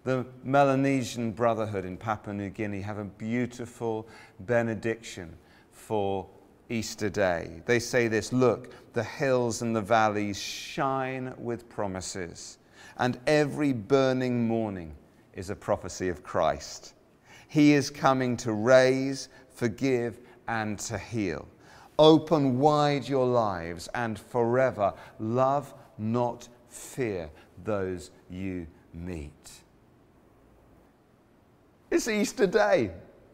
The Melanesian Brotherhood in Papua New Guinea have a beautiful benediction for Easter Day. They say this: look, the hills and the valleys shine with promises, and every burning morning is a prophecy of Christ. He is coming to raise, forgive, and to heal. Open wide your lives and forever love, not fear, those you meet. It's Easter Day.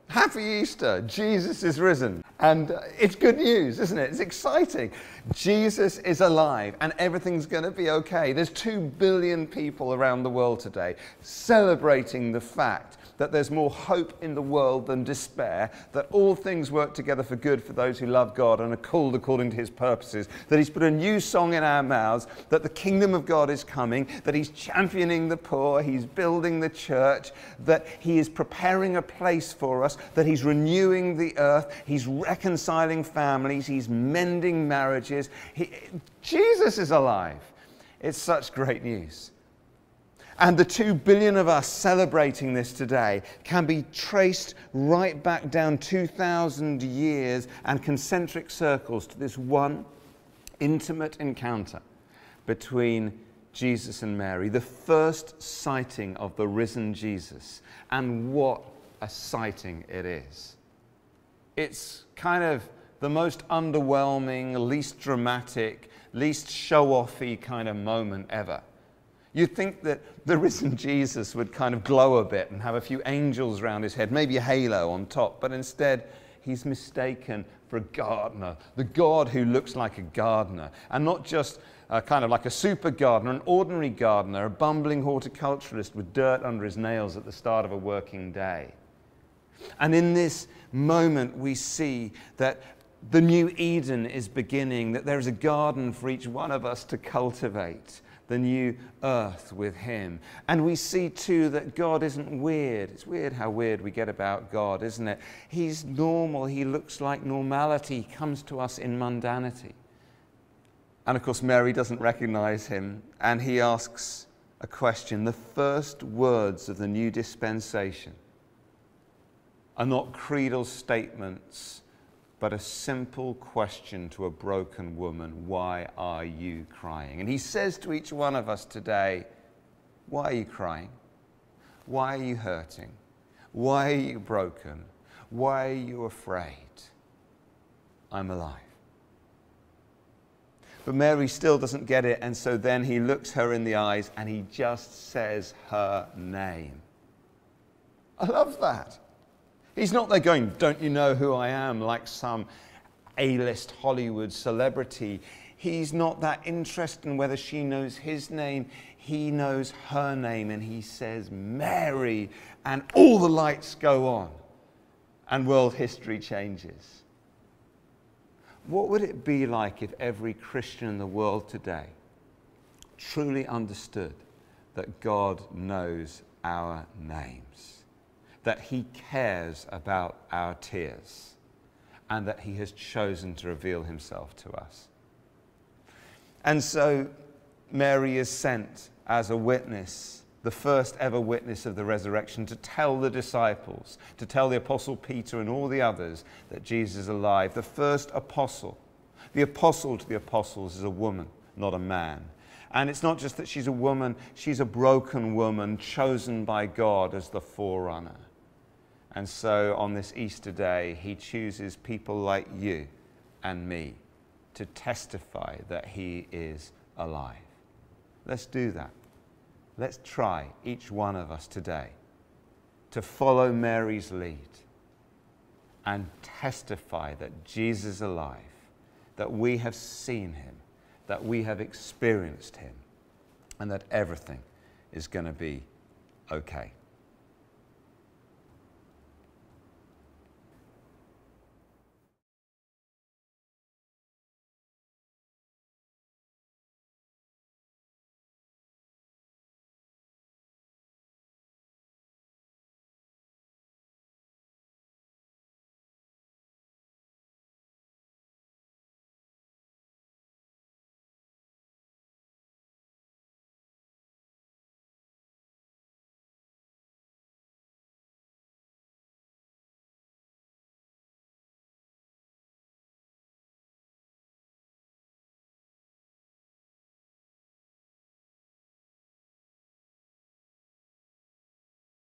Happy Easter. Jesus is risen. And it's good news, isn't it? It's exciting. Jesus is alive and everything's going to be okay. There's 2 billion people around the world today celebrating the fact that there's more hope in the world than despair, that all things work together for good for those who love God and are called according to his purposes, that he's put a new song in our mouths, that the kingdom of God is coming, that he's championing the poor, he's building the church, that he is preparing a place for us, that he's renewing the earth, he's reconciling families, he's mending marriages. Jesus is alive. It's such great news. And the 2 billion of us celebrating this today can be traced right back down 2,000 years and concentric circles to this one intimate encounter between Jesus and Mary, the first sighting of the risen Jesus. And what a sighting it is. It's kind of the most underwhelming, least dramatic, least show-offy kind of moment ever. You'd think that the risen Jesus would kind of glow a bit and have a few angels around his head, maybe a halo on top, but instead he's mistaken for a gardener, the God who looks like a gardener, and not just kind of like a super gardener, an ordinary gardener, a bumbling horticulturalist with dirt under his nails at the start of a working day. And in this moment we see that the new Eden is beginning, that there is a garden for each one of us to cultivate, the new earth with him. And we see too that God isn't weird. It's weird how weird we get about God, isn't it? He's normal. He looks like normality. He comes to us in mundanity. And of course Mary doesn't recognize him, and he asks a question. The first words of the new dispensation are not creedal statements, but a simple question to a broken woman: why are you crying? And he says to each one of us today, why are you crying? Why are you hurting? Why are you broken? Why are you afraid? I'm alive. But Mary still doesn't get it, and so then he looks her in the eyes and he just says her name. I love that. He's not there going, don't you know who I am, like some A-list Hollywood celebrity. He's not that interested in whether she knows his name. He knows her name, and he says, Mary, and all the lights go on, and world history changes. What would it be like if every Christian in the world today truly understood that God knows our names? That he cares about our tears, and that he has chosen to reveal himself to us. And so Mary is sent as a witness, the first ever witness of the resurrection, to tell the disciples, to tell the Apostle Peter and all the others that Jesus is alive. The first apostle. The apostle to the apostles is a woman, not a man. And it's not just that she's a woman, she's a broken woman chosen by God as the forerunner. And so on this Easter day, he chooses people like you and me to testify that he is alive. Let's do that. Let's try, each one of us today, to follow Mary's lead and testify that Jesus is alive, that we have seen him, that we have experienced him, and that everything is going to be okay.